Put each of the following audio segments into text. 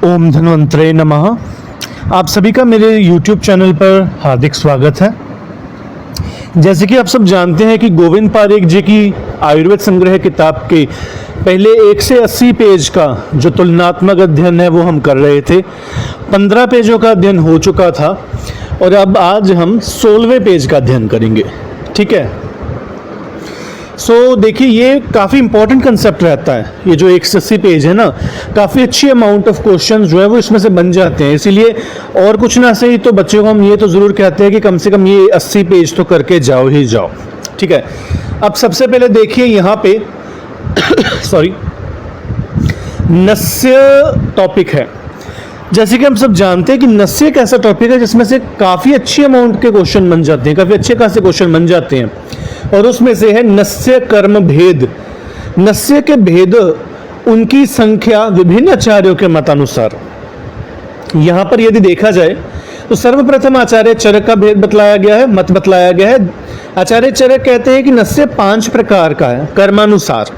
ओम धन्वंतरे नमः। आप सभी का मेरे YouTube चैनल पर हार्दिक स्वागत है। जैसे कि आप सब जानते हैं कि गोविंद पारेख जी की आयुर्वेद संग्रह किताब के पहले 1 से 80 पेज का जो तुलनात्मक अध्ययन है वो हम कर रहे थे। 15 पेजों का अध्ययन हो चुका था और अब आज हम 16वें पेज का अध्ययन करेंगे। ठीक है। देखिए, ये काफ़ी इंपॉर्टेंट कंसेप्ट रहता है। ये जो 180 पेज है ना, काफ़ी अच्छी अमाउंट ऑफ क्वेश्चंस जो है वो इसमें से बन जाते हैं। इसीलिए और कुछ ना सही तो बच्चों को हम ये तो ज़रूर कहते हैं कि कम से कम ये 80 पेज तो करके जाओ ही जाओ। ठीक है। अब सबसे पहले देखिए यहाँ पे सॉरी, नस्य टॉपिक है। जैसे कि हम सब जानते हैं कि नस्य एक ऐसा टॉपिक है जिसमें से काफ़ी अच्छी अमाउंट के क्वेश्चन बन जाते हैं, काफ़ी अच्छे खासे क्वेश्चन बन जाते हैं। और उसमें से है नस्य कर्म भेद। नस्य के भेद, उनकी संख्या विभिन्न आचार्यों के मतानुसार। यहाँ पर यदि देखा जाए तो सर्वप्रथम आचार्य चरक का भेद बतलाया गया है, मत बतलाया गया है। आचार्य चरक कहते हैं कि नस्य 5 प्रकार का है कर्मानुसार,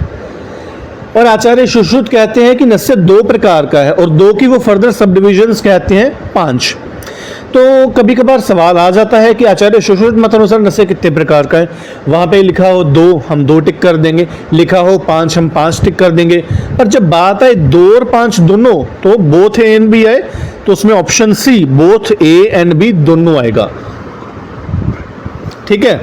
और आचार्य सुश्रुत कहते हैं कि नस्य 2 प्रकार का है, और 2 की वो फर्दर सब डिविजन्स कहते हैं 5। तो कभी कभार सवाल आ जाता है कि आचार्य सुश्रुत मत अनुसार नस्य कितने प्रकार का है। वहाँ पे लिखा हो 2, हम 2 टिक कर देंगे। लिखा हो 5, हम 5 टिक कर देंगे। पर जब बात आए 2 और 5 दोनों, तो बोथ ए एंड बी आए, तो उसमें option C both A and B दोनों आएगा। ठीक है।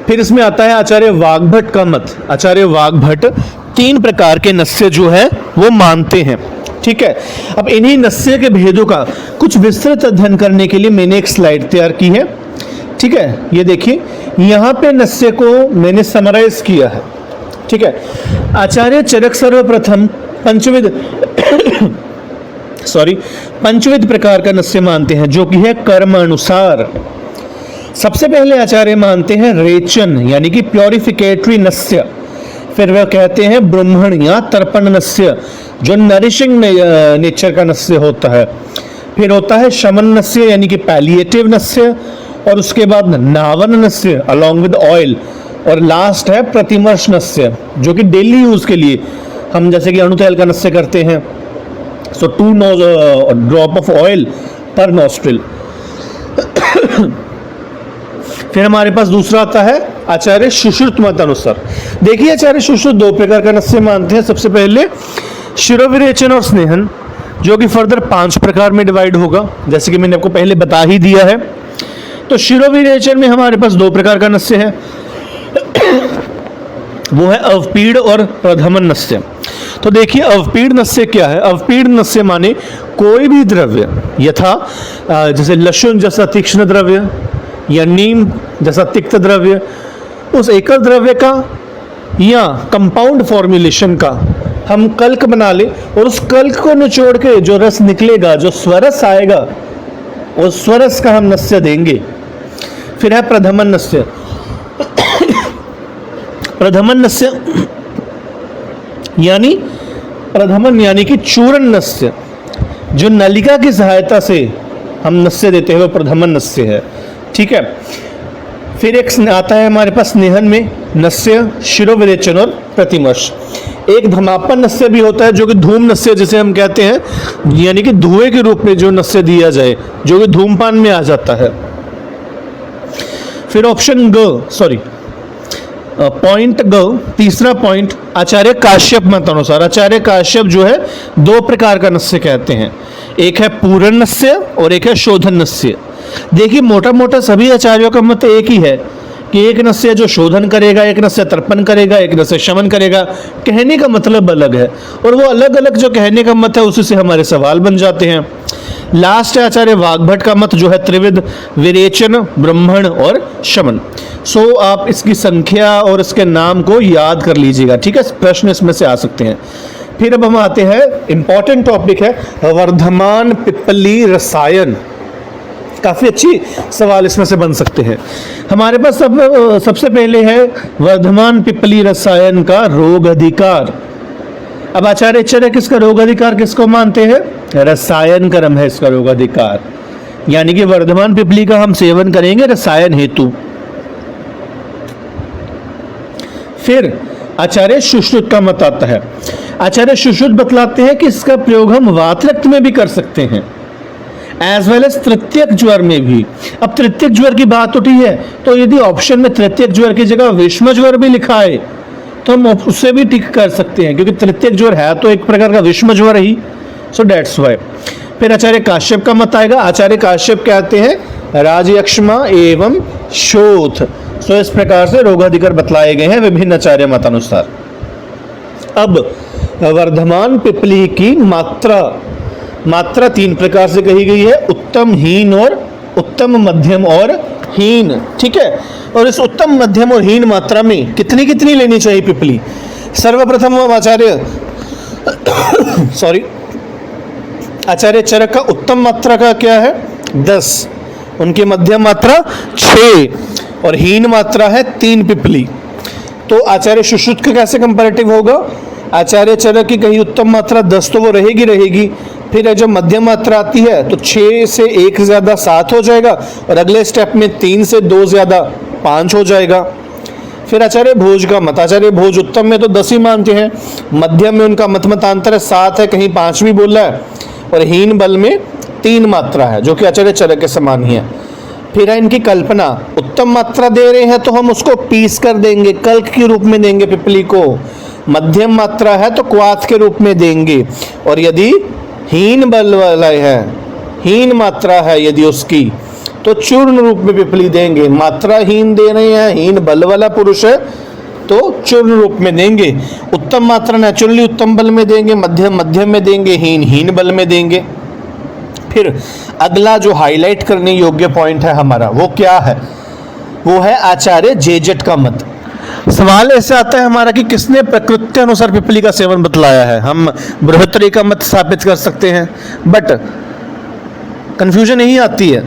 फिर इसमें आता है आचार्य वाग्भट का मत। आचार्य वाग्भट 3 प्रकार के नस्य जो है वो मानते हैं। ठीक है। अब इन्हीं नस्य के भेदों का कुछ विस्तृत अध्ययन करने के लिए मैंने एक स्लाइड तैयार की है। ठीक है। ये देखिए, यहाँ पे नस्य को मैंने समराइज किया है। ठीक है। आचार्य चरक सर्वप्रथम पंचविध पंचविध प्रकार का नस्य मानते हैं, जो कि है कर्म अनुसार। सबसे पहले आचार्य मानते हैं रेचन यानी कि प्योरिफिकेटरी नस्य। फिर वह कहते हैं ब्रह्मण या तर्पण नस्य, जो नरिशिंग नेचर का नस्य होता है। फिर होता है शमन नस्य यानी कि पैलिएटिव नस्य, और उसके बाद नावन नस्य अलॉन्ग विद ऑयल, और लास्ट है प्रतिमर्श नस्य, जो कि डेली यूज के लिए हम जैसे कि अणुतेल का नस्य करते हैं। सो 2 ड्रॉप ऑफ ऑयल पर नॉस्ट्रिल। फिर हमारे पास दूसरा आता है आचार्य सुश्रुत मत अनुसार। देखिए, आचार्य सुश्रुत 2 प्रकार का नस्य मानते हैं। सबसे पहले शिरोविरेचन और स्नेहन, जो कि फर्दर 5 प्रकार में डिवाइड होगा, जैसे कि मैंने आपको पहले बता ही दिया है। तो शिरोविरेचन में हमारे पास 2 प्रकार का नस्य है, वो है अवपीड़ और प्रधमन नस्य। तो देखिए, अवपीड़ नस्य क्या है। अवपीड़ नस्य माने कोई भी द्रव्य, यथा जैसे लहसुन जैसा तीक्ष्ण द्रव्य या नीम जैसा तिक्त द्रव्य, उस एकल द्रव्य का या कंपाउंड फॉर्मुलेशन का हम कल्क बना ले, और उस कल्क को निचोड़ के जो रस निकलेगा, जो स्वरस आएगा, उस स्वरस का हम नस्य देंगे। फिर है प्रधमन नस्य। प्रधमन नस्य यानी कि चूर्ण नस्य, जो नलिका की सहायता से हम नस्य देते हैं, वो प्रधमन नस्य है। ठीक है। फिर एक आता है हमारे पास स्नेहन में नस्य, शिरोविरेचन और प्रतिमर्श। एक धमापन नस्य भी होता है, जो कि धूम नस्य जिसे हम कहते हैं, यानी कि धुएं के रूप में जो नस्य दिया जाए, जो कि धूमपान में आ जाता है। फिर ऑप्शन पॉइंट ग, तीसरा पॉइंट आचार्य काश्यप मत अनुसार। आचार्य काश्यप जो है 2 प्रकार का नस्य कहते हैं, एक है पूरण नस्य और एक है शोधन नस्य। देखिए, मोटा मोटा सभी आचार्यों का मत एक ही है कि एक नस्य जो शोधन करेगा, एक नस्य तर्पण करेगा, एक नस्य शमन करेगा। कहने का मतलब अलग है, और वो अलग अलग जो कहने का मत है उसी से हमारे सवाल बन जाते हैं। लास्ट है आचार्य वाग्भट का मत, जो है त्रिविध, विरेचन, ब्रह्मण और शमन। आप इसकी संख्या और इसके नाम को याद कर लीजिएगा। ठीक है। प्रश्न इसमें से आ सकते हैं। फिर अब हम आते हैं, इंपॉर्टेंट टॉपिक है वर्धमान पिप्पली रसायन। काफ़ी अच्छी सवाल इसमें से बन सकते हैं। हमारे पास सबसे पहले है वर्धमान पिप्पली रसायन का रोग अधिकार। अब आचार्य चरक इसका रोग अधिकार किसको मानते हैं? रसायन कर्म है इसका रोग अधिकार, यानी कि वर्धमान पिप्पली का हम सेवन करेंगे रसायन हेतु। फिर आचार्य सुश्रुत का मत आता है। आचार्य सुश्रुत बतलाते हैं कि इसका प्रयोग हम वात रक्त में भी कर सकते हैं, एज वेल एज तृतीयक ज्वर में भी। अब तृतीयक ज्वर की बात उठी है, तो यदि ऑप्शन में तृतीयक ज्वर की जगह विषम ज्वर भी लिखा है तो हम उससे भी टिक कर सकते हैं, क्योंकि तृतीयक ज्वर है तो एक प्रकार का विषम ज्वर ही। So that's why. फिर आचार्य काश्यप का मत आएगा। आचार्य काश्यप कहते हैं राजयक्ष्मा एवं शोथ। सो इस प्रकार से रोगाधिकार बतलाए गए हैं विभिन्न आचार्य मतानुसार। अब वर्धमान पिपली की मात्रा 3 प्रकार से कही गई है, उत्तम, हीन और उत्तम, मध्यम और हीन। ठीक है, और इस उत्तम, मध्यम और हीन मात्रा में कितनी कितनी लेनी चाहिए पिपली? सर्वप्रथम आचार्य आचार्य चरक का उत्तम मात्रा का क्या है 10, उनकी मध्यम मात्रा 6 और हीन मात्रा है 3 पिपली। तो आचार्य सुश्रुत का कैसे कंपैरेटिव होगा? आचार्य चरक की कहीं उत्तम मात्रा 10 तो वो रहेगी, फिर जब मध्यम मात्रा आती है तो 6 से 1 ज़्यादा 7 हो जाएगा, और अगले स्टेप में 3 से 2 ज़्यादा 5 हो जाएगा। फिर आचार्य भोज का मत, आचार्य भोज उत्तम में तो 10 ही मानते हैं, मध्यम में उनका मतमतांतर है 7 है, कहीं 5 भी बोला है, और हीन बल में 3 मात्रा है जो कि आचार्य चरक के समान ही है। फिर है इनकी कल्पना, उत्तम मात्रा दे रहे हैं तो हम उसको पीस कर देंगे, कल्क के रूप में देंगे पिपली को। मध्यम मात्रा है तो क्वाथ के रूप में देंगे, और यदि हीन बल वाला है, हीन मात्रा है यदि उसकी, तो चूर्ण रूप में पिपली देंगे। मात्रा हीन दे रहे हैं, हीन बल वाला पुरुष है तो चूर्ण रूप में देंगे। उत्तम मात्रा नेचुरली उत्तम बल में देंगे, मध्यम में देंगे, हीन बल में देंगे। फिर अगला जो हाईलाइट करने योग्य पॉइंट है हमारा वो क्या है? वो है आचार्य जेजट का मत। सवाल ऐसे आता है हमारा कि किसने प्रकृति के अनुसार पिपली का सेवन बतलाया है? हम बृहत्तरी का मत स्थापित कर सकते हैं, बट कंफ्यूजन यही आती है।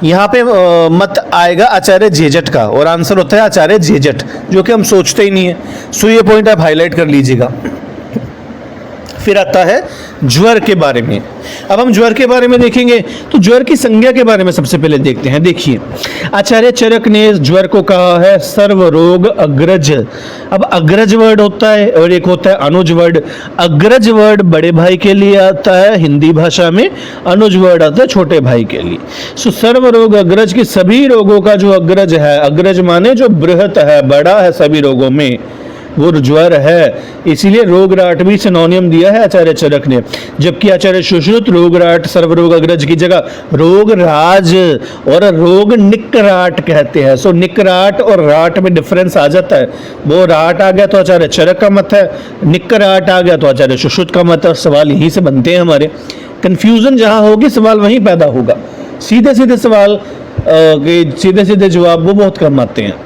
यहाँ पे मत आएगा आचार्य जेजट का, और आंसर होता है आचार्य जेजट, जो कि हम सोचते ही नहीं है। सो ये पॉइंट आप हाईलाइट कर लीजिएगा। फिर आता है ज्वर के बारे में। अब हम ज्वर के बारे में देखेंगे तो ज्वर की संज्ञा के बारे में सबसे पहले देखते हैं। देखिए, आचार्य चरक ने ज्वर को कहा है सर्वरोग अग्रज। अब अग्रज वर्ड होता है और एक होता है अनुज वर्ड। अग्रज वर्ड बड़े भाई के लिए आता है हिंदी भाषा में, अनुज वर्ड आता है छोटे भाई के लिए। सो सर्वरोग अग्रज की सभी रोगों का जो अग्रज है, अग्रज माने जो बृहत है, बड़ा है सभी रोगों में, वो ज्वर है। इसीलिए रोगराट भी सिनोनियम दिया है आचार्य चरक ने, जबकि आचार्य सुश्रुत रोगराट सर्वरोग अग्रज की जगह रोगराज और रोग निकराट कहते हैं। सो निकराट और राट में डिफरेंस आ जाता है। वो राट आ गया तो आचार्य चरक का मत है, निकराट आ गया तो आचार्य सुश्रुत का मत है, और सवाल यहीं से बनते हैं हमारे। कन्फ्यूजन जहाँ होगी सवाल वहीं पैदा होगा। सीधे सीधे सवाल के सीधे सीधे जवाब वो बहुत कम आते हैं।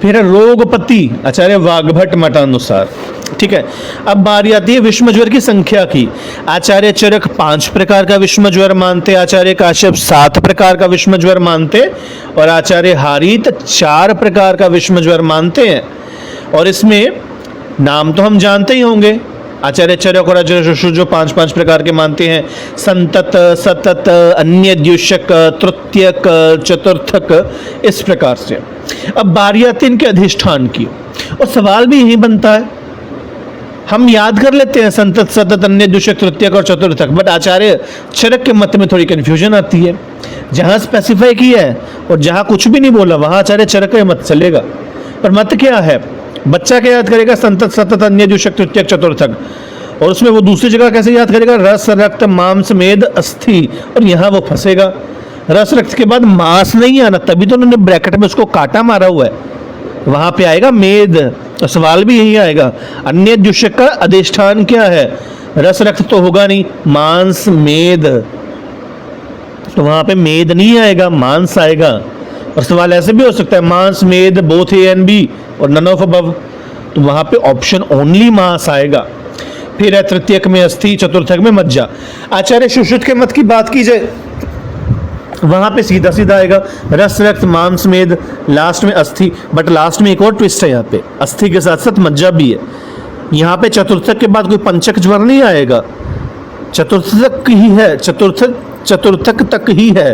फिर रोगपति आचार्य वाग्भट मतानुसार। ठीक है, अब बारी आती है विषम ज्वर की संख्या की। आचार्य चरक 5 प्रकार का विषम ज्वर मानते, आचार्य काश्यप 7 प्रकार का विषम ज्वर मानते, और आचार्य हारीत 4 प्रकार का विषम ज्वर मानते हैं। और इसमें नाम तो हम जानते ही होंगे, आचार्य चरक और आचार्य सुश्रुत जो 5 प्रकार के मानते हैं, संतत, सतत, अन्य द्युषक, तृतीयक, चतुर्थक, इस प्रकार से। अब बारी आती है इनके अधिष्ठान की, और सवाल भी यही बनता है। हम याद कर लेते हैं संतत, सतत, अन्य द्युषक, तृतीयक और चतुर्थक, बट आचार्य चरक के मत में थोड़ी कंफ्यूजन आती है। जहां स्पेसिफाई किया है और जहां कुछ भी नहीं बोला वहां आचार्य चरक का मत चलेगा। पर मत क्या है? बच्चा क्या याद करेगा? संतत, सतत, अन्य द्युषक, तृतीयक, चतुर्थक, और उसमें वो दूसरी जगह कैसे याद करेगा? रस, रक्त, मांस, मेद, अस्थि, और यहाँ वो फंसेगा। रस रक्त के बाद मांस नहीं आना, तभी तो उन्होंने ब्रैकेट में उसको काटा मारा हुआ है, वहां पे आएगा मेद। तो सवाल भी यही आएगा, अन्य द्युषक का अधिष्ठान क्या है? रस रक्त तो होगा नहीं, मांस, मेद, तो वहां पे मेद नहीं आएगा, मांस आएगा। और सवाल ऐसे भी हो सकता है मांस, मेद, बोथ ए एंड बी और नन ऑफ अबव, तो वहां पे ऑप्शन ओनली मांस आएगा। फिर है तृतीयक में अस्थि, चतुर्थक में मज्जा। आचार्य सुश्रुत के मत की बात की जाए वहां पे सीधा सीधा आएगा रस, रक्त, मांस, मेद, लास्ट में अस्थि, बट लास्ट में एक और ट्विस्ट है। यहाँ पे अस्थि के साथ साथ मज्जा भी है। यहाँ पे चतुर्थक के बाद कोई पंचक ज्वर नहीं आएगा, चतुर्थक ही है, चतुर्थक तक ही है।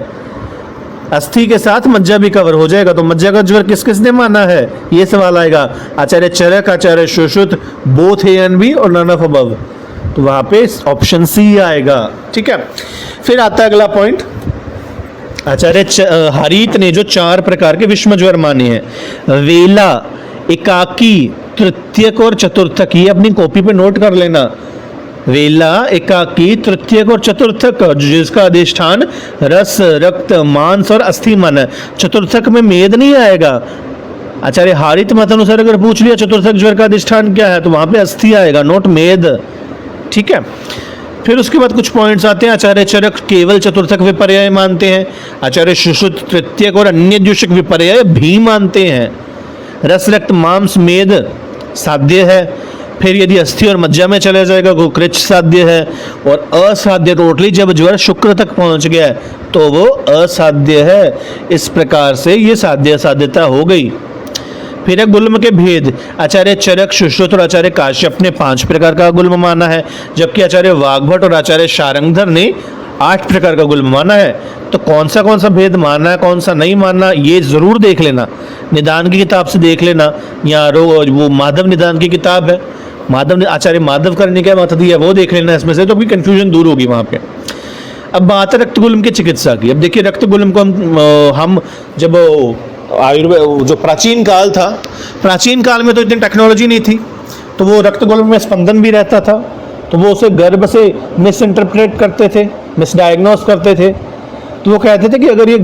अस्थि के साथ मज्जा भी कवर हो जाएगा, तो मज्जा का ज्वर किस किसने माना है, ये सवाल आएगा। Acharya Charak, Acharya Sushruta, both A and B और नन ऑफ अबव, तो वहां पे ऑप्शन सी आएगा। ठीक है, फिर आता है अगला पॉइंट। आचार्य हरित ने जो 4 प्रकार के विषम ज्वर माने हैं, वेला, एकाकी, तृतीयक और चतुर्थक, ये अपनी कॉपी पे नोट कर लेना। वेला, एकाकी, तृतीयक और चतुर्थक, जिसका अधिष्ठान रस, रक्त, मांस और अस्थि मन है। चतुर्थक में मेद नहीं आएगा। आचार्य हारित मत अनुसार अगर पूछ लिया चतुर्थक ज्वर का अधिष्ठान क्या है, तो वहां पे अस्थि आएगा, नोट मेद। ठीक है, फिर उसके बाद कुछ पॉइंट्स आते हैं। आचार्य चरक केवल चतुर्थक विपर्यय मानते हैं। आचार्य सुश्रुत तृतीयक और अन्य द्विषक विपर्यय भी मानते हैं। रस, रक्त, मांस, मेद साध्य है। फिर यदि अस्थि और मज्जा में चला जाएगा तो कृच्छ साध्य है, और असाध्य टोटली जब ज्वर शुक्र तक पहुंच गया तो वो असाध्य है। इस प्रकार से ये साध्य असाध्यता हो गई। फिर है गुल्म के भेद। आचार्य चरक, सुश्रुत और आचार्य काश्यप ने 5 प्रकार का गुल्म माना है, जबकि आचार्य वाग्भट और आचार्य शारंगधर ने 8 प्रकार का गुल्म माना है। तो कौन सा भेद मानना है, कौन सा नहीं मानना, ये जरूर देख लेना, निदान की किताब से देख लेना, या वो माधव निदान की किताब है, आचार्य माधव करने क्या मत दिया वो देख लेना, इसमें से तो भी कंफ्यूजन दूर होगी वहां पे। अब बात है रक्तगुल्म की चिकित्सा की। अब देखिए रक्तगुल्म को हम जब आयुर्वेद जो प्राचीन काल था, प्राचीन काल में तो इतनी टेक्नोलॉजी नहीं थी, तो वो रक्तगुल्म में स्पंदन भी रहता था, तो वो उसे गर्भ से मिस इंटरप्रेट करते थे, मिसडायग्नोस करते थे। तो वो कहते थे कि अगर ये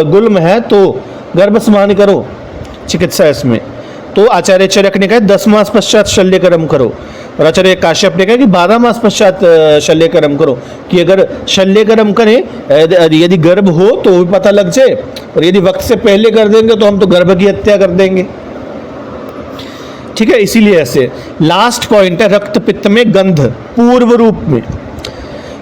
गुल्म है तो गर्भस्नान करो, चिकित्सा इसमें। तो आचार्य चरक ने कहा 10 मास पश्चात शल्यकर्म करो, और आचार्य काश्यप ने कहा कि 12 मास पश्चात शल्यकर्म करो, कि अगर शल्यकर्म करें यदि गर्भ हो तो भी पता लग जाए, और यदि वक्त से पहले कर देंगे तो हम तो गर्भ की हत्या कर देंगे। ठीक है, इसीलिए ऐसे। लास्ट पॉइंट है रक्त पित्त में गंध पूर्व रूप में।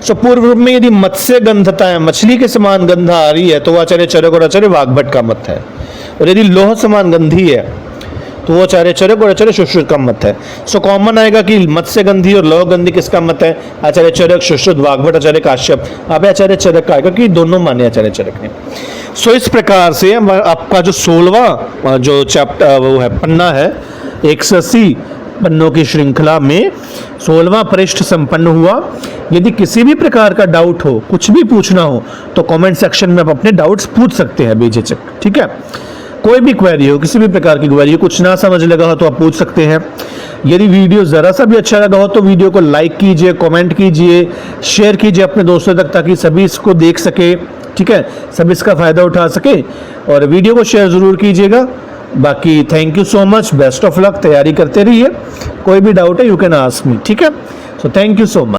सो पूर्व रूप में यदि मत्स्य गंधता है, मछली के समान गंध आ रही है, तो वो आचार्य चरक और आचार्य वाग्भट का मत है। और यदि लोह समान गंधी है तो वो आचार्य चरक और आचार्य सुश्रुत का मत है। सो कॉमन आएगा कि मत्स्य गंधी और लोह गंधी किसका मत है, आचार्य चरक, सुश्रुत, वाग्भट, आचार्य काश्यप। अब आचार्य चरक का आएगा कि दोनों माने आचार्य चरक ने। सो इस प्रकार से आपका जो 16वां जो चैप्टर वो है पन्ना है, 180 पन्नों की श्रृंखला में 16वां पृष्ठ संपन्न हुआ। यदि किसी भी प्रकार का डाउट हो, कुछ भी पूछना हो, तो कमेंट सेक्शन में आप अपने डाउट्स पूछ सकते हैं बेझिझक। ठीक है, कोई भी क्वेरी हो, किसी भी प्रकार की क्वेरी हो, कुछ ना समझ लगा हो तो आप पूछ सकते हैं। यदि वीडियो ज़रा सा भी अच्छा लगा हो तो वीडियो को लाइक कीजिए, कमेंट कीजिए, शेयर कीजिए अपने दोस्तों तक, ताकि सभी इसको देख सके। ठीक है, सभी इसका फ़ायदा उठा सके, और वीडियो को शेयर ज़रूर कीजिएगा। बाकी thank you so much, best of luck, तैयारी करते रहिए। कोई भी डाउट है यू कैन आस्क मी। ठीक है, so thank you so much.